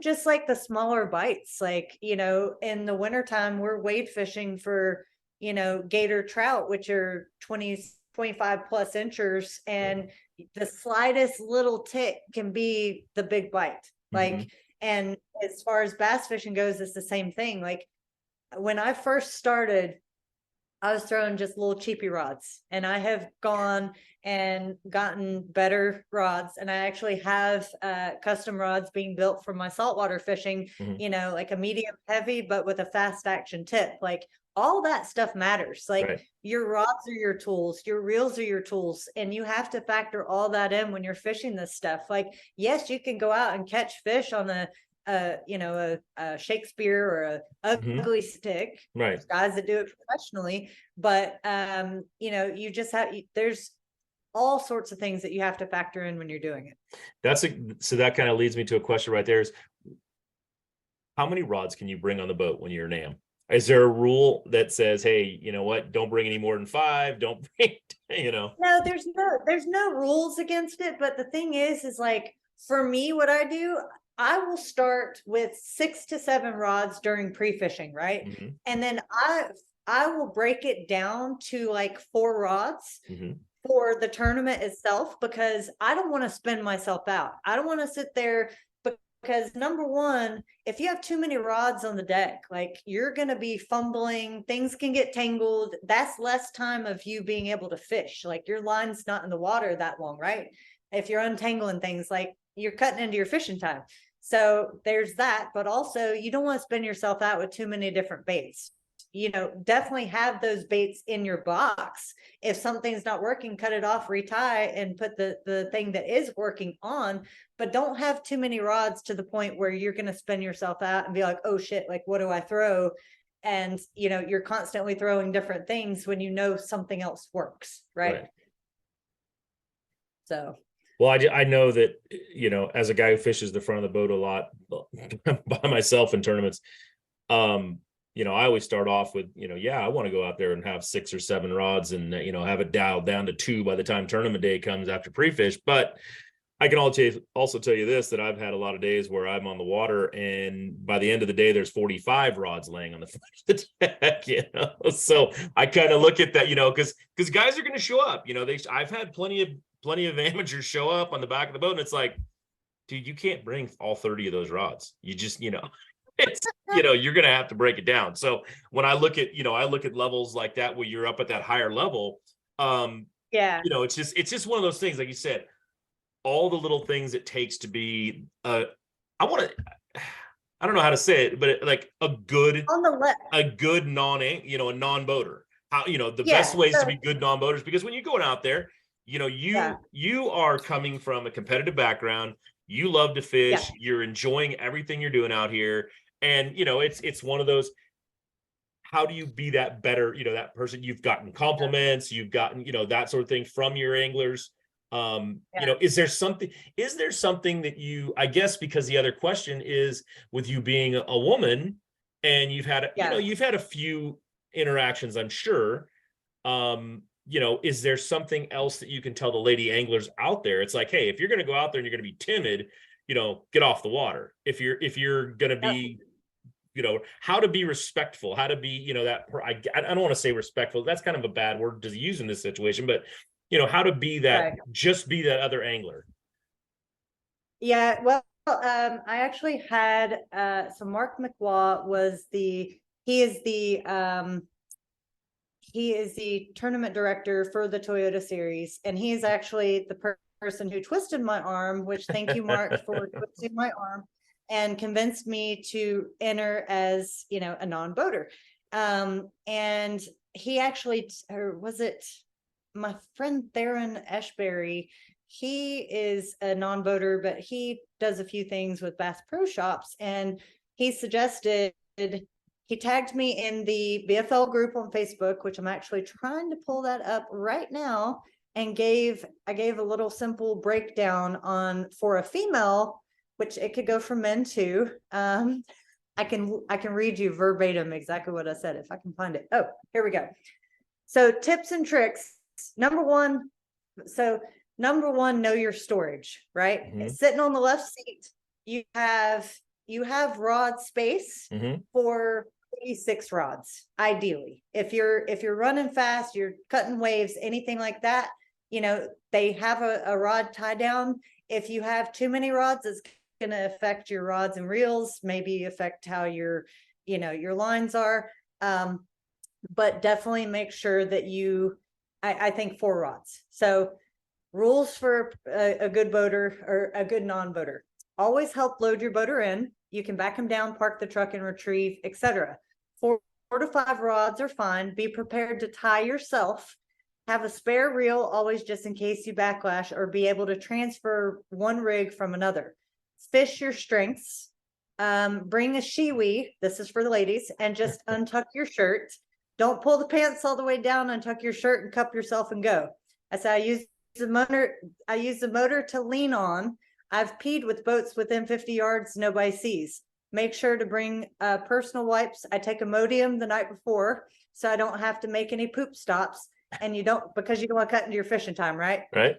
S4: Just like the smaller bites, like, in the wintertime, we're wade fishing for, gator trout, which are 20, 25 plus inchers. And the slightest little tick can be the big bite. Like, and as far as bass fishing goes, it's the same thing. Like, when I first started, I was throwing just little cheapy rods, and I have gone and gotten better rods. And I actually have custom rods being built for my saltwater fishing, like a medium heavy, but with a fast action tip. Like, all that stuff matters. Like, your rods are your tools, your reels are your tools, and you have to factor all that in when you're fishing this stuff. Like, yes, you can go out and catch fish on a Shakespeare or a ugly stick.
S3: Right.
S4: There's guys that do it professionally, but you just have, there's all sorts of things that you have to factor in when you're doing it.
S3: So that kind of leads me to a question right there: is how many rods can you bring on the boat when you're NAM? Is there a rule that says, hey, you know what, don't bring any more than 5, don't bring,
S4: No, there's no rules against it. But the thing is like, for me, what I do, I will start with 6 to 7 rods during pre-fishing, right? And then I will break it down to like 4 rods for the tournament itself, because I don't want to spin myself out. I don't want to sit there, because number one, if you have too many rods on the deck, like, you're going to be fumbling, things can get tangled. That's less time of you being able to fish. Like, your line's not in the water that long, right? If you're untangling things, like, you're cutting into your fishing time. So there's that, but also you don't want to spin yourself out with too many different baits. Definitely have those baits in your box. If something's not working, cut it off, retie, and put the thing that is working on, but don't have too many rods to the point where you're going to spin yourself out and be like, oh shit, like, what do I throw? And, you're constantly throwing different things when something else works. Right. So.
S3: Well, I know that, as a guy who fishes the front of the boat a lot by myself in tournaments, I always start off with, I want to go out there and have 6 or 7 rods and, have it dialed down to 2 by the time tournament day comes after pre-fish. But I can also tell you this, that I've had a lot of days where I'm on the water, and by the end of the day, there's 45 rods laying on the front of the deck, So I kind of look at that, because guys are going to show up, I've had plenty of amateurs show up on the back of the boat, and it's like, dude, you can't bring all 30 of those rods. You just, it's, you're going to have to break it down. So when I look at levels like that, where you're up at that higher level, it's just one of those things, like you said, all the little things it takes to be, I don't know how to say it, but like a good non-boater. How, the best ways to be good non-boaters, because when you're going out there, you are coming from a competitive background. You love to fish. You're enjoying everything you're doing out here. And, it's one of those, how do you be that better, that person? You've gotten compliments, you've gotten, that sort of thing from your anglers. You know, is there something that you, I guess, because the other question is with you being a woman and you've had, you know, you've had a few interactions, I'm sure. You know, is there something else that you can tell the lady anglers out there? It's like, hey, if you're going to go out there and you're going to be timid, you know, get off the water. If you're going to be, you know, how to be respectful, how to be, you know, that I don't want to say respectful. That's kind of a bad word to use in this situation, but you know, how to be that, just be that other angler.
S4: Yeah, well, I actually had, so Mark McWaugh he is the tournament director for the Toyota series, and he is actually the person who twisted my arm, which thank you, Mark, for twisting my arm and convinced me to enter as, you know, a non-boater. And he actually, or was it my friend Theron Ashbury? He is a non-boater, but he does a few things with Bass Pro Shops, and he suggested, he tagged me in the BFL group on Facebook, which I'm actually trying to pull that up right now, and I gave a little simple breakdown on, for a female, which it could go for men too. I can read you verbatim exactly what I said if I can find it. Oh, here we go. So tips and tricks. Number one, know your storage, right?
S3: Mhm.
S4: Sitting on the left seat, you have rod space for 86 rods, ideally. If you're running fast, you're cutting waves, anything like that, you know, they have a rod tie down. If you have too many rods, it's going to affect your rods and reels, maybe affect how your lines are. But definitely make sure that I think 4 rods. So rules for a good boater or a good non-boater: always help load your boater in. You can back them down, park the truck and retrieve, etc. 4 to 5 rods are fine. Be prepared to tie yourself. Have a spare reel always, just in case you backlash, or be able to transfer one rig from another. Fish your strengths. Bring a shiwi. This is for the ladies, and just untuck your shirt. Don't pull the pants all the way down, untuck your shirt and cup yourself and go. As I use the motor to lean on. I've peed with boats within 50 yards, nobody sees. Make sure to bring personal wipes. I take Imodium the night before, so I don't have to make any poop stops. And because you don't want to cut into your fishing time, right?
S3: Right.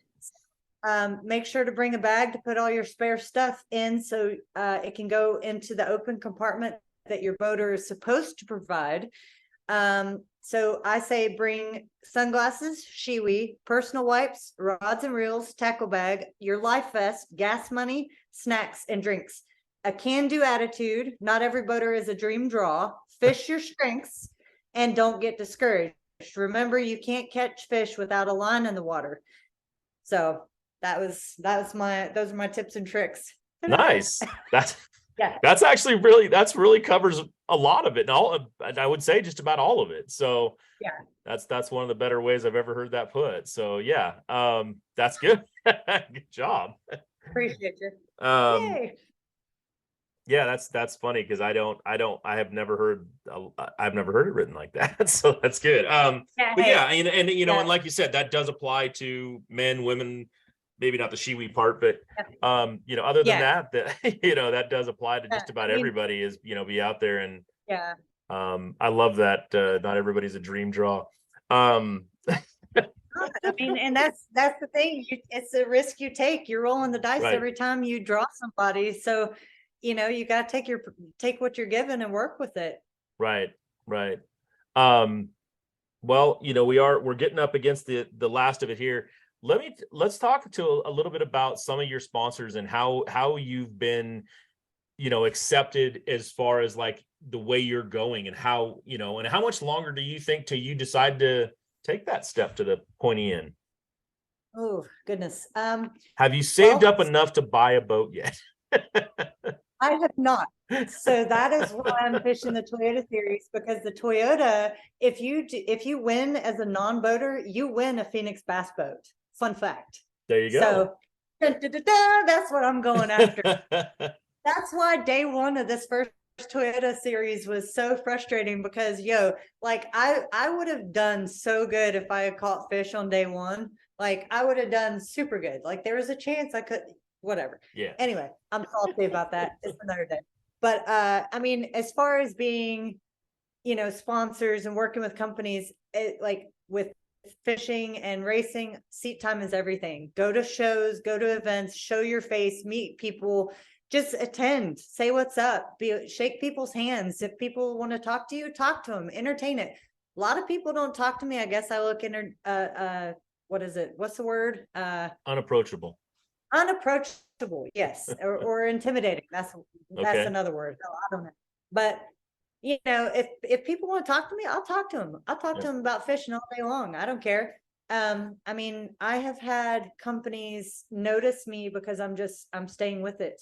S4: Make sure to bring a bag to put all your spare stuff in, so it can go into the open compartment that your boater is supposed to provide. So I say bring sunglasses, shiwi, personal wipes, rods and reels, tackle bag, your life vest, gas money, snacks, and drinks. A can-do attitude. Not every boater is a dream draw. Fish your strengths and don't get discouraged. Remember, you can't catch fish without a line in the water. So those are my tips and tricks.
S3: Nice.
S4: Yeah.
S3: That's actually really covers a lot of it, and I would say just about all of it. So yeah, that's one of the better ways I've ever heard that put. So yeah, that's good. Good job.
S4: Appreciate you.
S3: Yay. Yeah, that's funny because I've never heard it written like that. So that's good. But yeah, and you know, and like you said, that does apply to men, women. Maybe not the shiwi part, but you know, other than that you know, that does apply to just about everybody. Is, you know, be out there and I love that not everybody's a dream draw. I
S4: mean, and that's the thing. It's a risk you take. You're rolling the dice every time you draw somebody. So, you know, you got to take what you're given and work with it.
S3: Right. Well, you know, we're getting up against the last of it here. Let's talk a little bit about some of your sponsors and how you've been, you know, accepted as far as like the way you're going, and how, you know, and how much longer do you think till you decide to take that step to the pointy end?
S4: Oh goodness.
S3: Have you saved up enough to buy a boat yet?
S4: I have not. So that is why I'm fishing the Toyota series, because the Toyota, if you win as a non-boater, you win a Phoenix bass boat. Fun fact.
S3: There you go.
S4: So that's what I'm going after. That's why day one of this first Toyota series was so frustrating, because like I would have done so good if I had caught fish on day one. Like I would have done super good. Like there was a chance I could, whatever.
S3: Yeah.
S4: Anyway, I'm salty about that. It's another day. But I mean, as far as being, sponsors and working with companies, like with fishing and racing, seat time is everything. Go to shows, go to events, show your face, meet people, just attend, say what's up, shake people's hands. If people want to talk to you, talk to them, entertain it. A lot of people don't talk to me. I guess I look what is it? What's the word?
S3: Unapproachable.
S4: Unapproachable, yes, or intimidating. That's
S3: Okay.
S4: another word. No, I don't know. But if people want to talk to me, I'll talk to them. I'll talk to them about fishing all day long. I don't care. I mean, I have had companies notice me because I'm staying with it.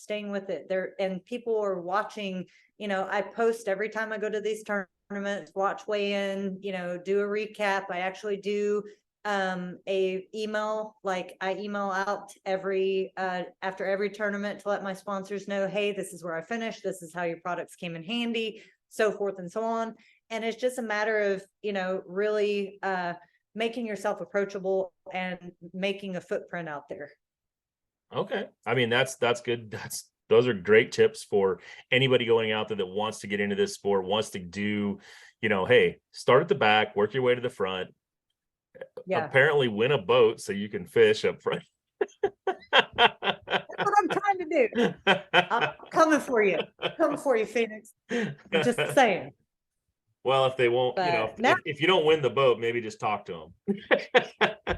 S4: There, and people are watching. I post every time I go to these tournaments, watch weigh in, do a recap. I actually do a email, like I email out every after every tournament to let my sponsors know, hey, this is where I finished, this is how your products came in handy, so forth and so on. And it's just a matter of really making yourself approachable and making a footprint out there.
S3: Okay, I mean that's good. Those are great tips for anybody going out there that wants to get into this sport, wants to do, hey, start at the back, work your way to the front.
S4: Yeah.
S3: Apparently win a boat so you can fish up front.
S4: That's what I'm trying to do. I'm coming for you. Phoenix. I'm just saying.
S3: Well, if they won't, if you don't win the boat, maybe just talk to them.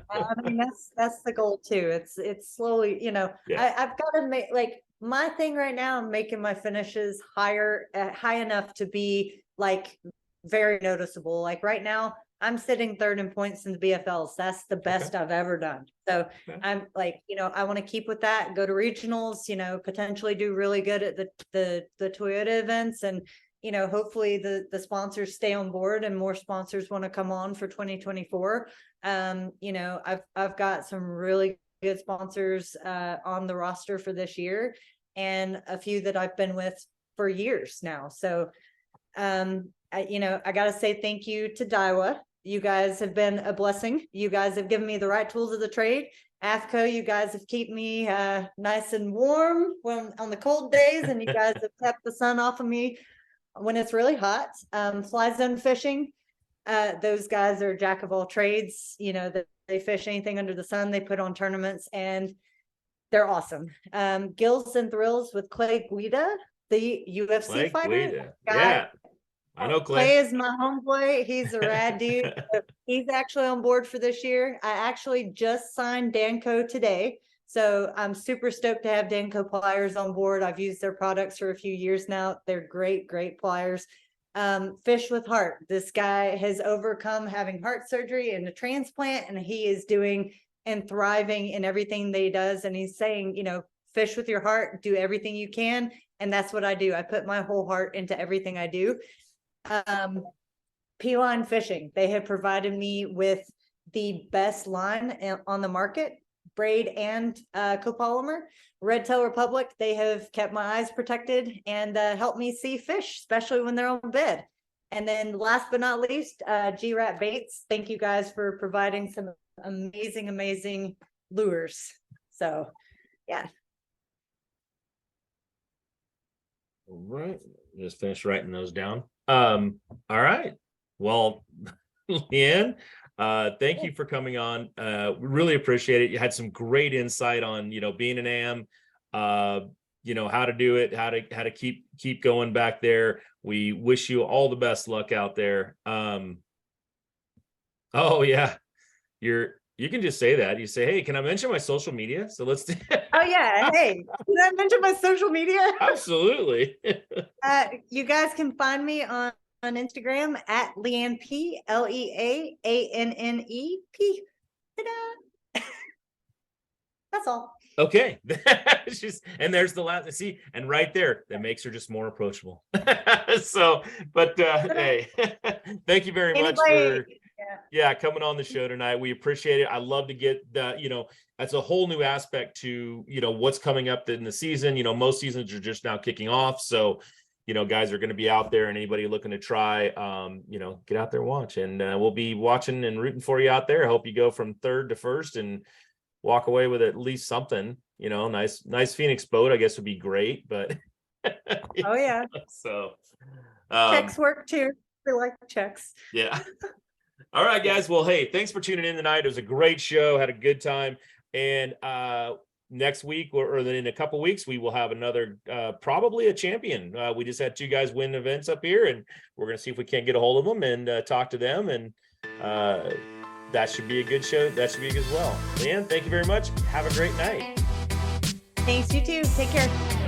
S4: I mean, that's the goal too. It's slowly, I've got to make, like, my thing right now, I'm making my finishes high enough to be like very noticeable. Like right now, I'm sitting third in points in the BFLs. That's the best I've ever done. So I'm like, I want to keep with that, go to regionals, potentially do really good at the Toyota events, and hopefully the sponsors stay on board and more sponsors want to come on for 2024. I've got some really good sponsors on the roster for this year, and a few that I've been with for years now. So I gotta say thank you to Daiwa. You guys have been a blessing. You guys have given me the right tools of the trade. AFCO, you guys have kept me nice and warm when on the cold days, and you guys have kept the sun off of me when it's really hot. Fly Zone Fishing, those guys are jack of all trades. They fish anything under the sun. They put on tournaments, and they're awesome. Gills and Thrills with Clay Guida, the UFC fighter.
S3: Guida. Yeah. I know Clay.
S4: Clay is my homeboy. He's a rad dude. He's actually on board for this year. I actually just signed Danco today. So I'm super stoked to have Danco pliers on board. I've used their products for a few years now. They're great, great pliers. Fish with Heart. This guy has overcome having heart surgery and a transplant, and he is doing and thriving in everything that he does. And he's saying, fish with your heart, do everything you can. And that's what I do. I put my whole heart into everything I do. P-Line Fishing, they have provided me with the best line on the market, braid and copolymer. Red Tail Republic, they have kept my eyes protected and helped me see fish, especially when they're on bed. And then last but not least, G-Rat Baits, thank you guys for providing some amazing lures. So yeah.
S3: All right, just finish writing those down. All right, well, Lea-Ann, thank you for coming on. We really appreciate it. You had some great insight on being an AM, how to do it, how to keep going back there. We wish you all the best luck out there. Oh yeah, you can just say that. You say, hey, can I mention my social media? So let's do
S4: Oh yeah. Hey, can I mention my social media?
S3: Absolutely.
S4: You guys can find me on Instagram at Lea-Ann P, Leaannep. Ta-da! That's all.
S3: Okay. And there's the last, see, and right there, that makes her just more approachable. So, but hey, thank you very much for coming on the show tonight. We appreciate it. I love to get the, that's a whole new aspect to, what's coming up in the season. Most seasons are just now kicking off. So, guys are going to be out there, and anybody looking to try, get out there and watch, and we'll be watching and rooting for you out there. I hope you go from third to first and walk away with at least something, nice Phoenix boat, I guess would be great, but
S4: Oh yeah.
S3: so
S4: Checks work too. We like checks.
S3: yeah. All right, guys. Well, hey, thanks for tuning in tonight. It was a great show. Had a good time. And next week or in a couple weeks, we will have another, probably a champion. We just had 2 guys win events up here, and we're going to see if we can't get a hold of them and talk to them. And that should be a good show. That should be good as well. Lea-Ann, thank you very much. Have a great night.
S4: Thanks, you too. Take care.